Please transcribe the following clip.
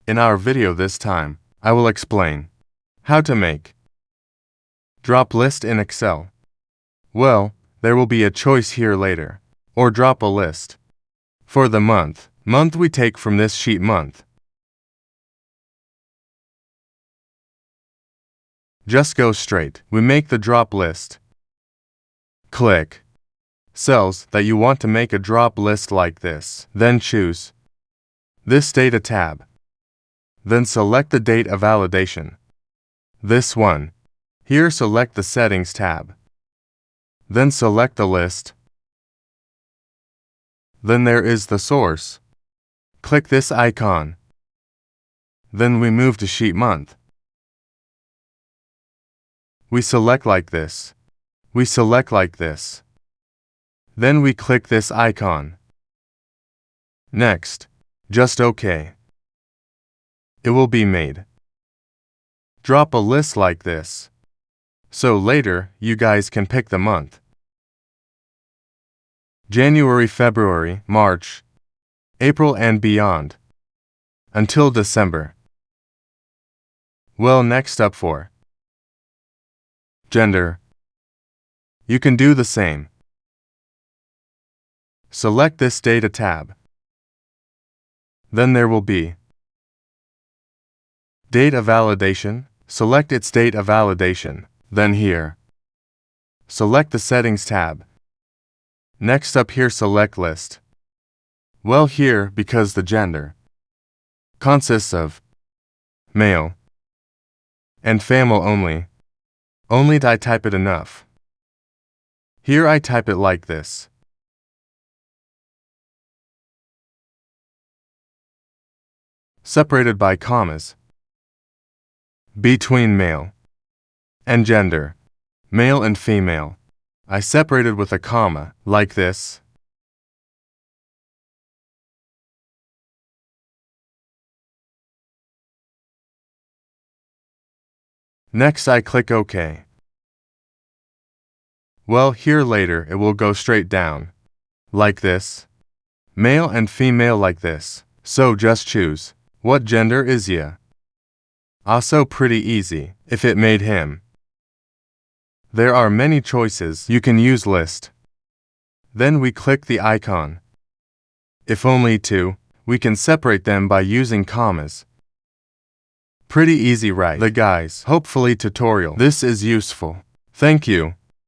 In our video this time, I will explain how to make drop list in Excel. Well, there will be a choice here later, or drop a list. For the month we take from this sheet month. Just go straight. We make the drop list. Click cells that you want to make a drop list like this. Then choose this data tab. Then select the date of validation. This one. Here select the settings tab. Then select the list. Then there is the source. Click this icon. Then we move to sheet month. We select like this. We select like this. Then we click this icon. Next, just OK. It will be made. Drop a list like this. So later, you guys can pick the month. January, February, March, April and beyond. Until December. Well, next up for gender. You can do the same. Select this data tab. Then there will be date of validation. Select its date of validation. Then here, select the settings tab. Next up here select list. Well here, because the gender consists of male and female only. Only I type it enough. Here I type it like this. Separated by commas. Between male and gender, male and female. I separated with a comma, like this. Next I click OK. Well, here later it will go straight down. Like this. Male and female like this. So just choose, what gender is ya? Also pretty easy, if it made him. There are many choices. You can use list. Then we click the icon. If only two, we can separate them by using commas. Pretty easy, right? The guys, hopefully tutorial. This is useful. Thank you.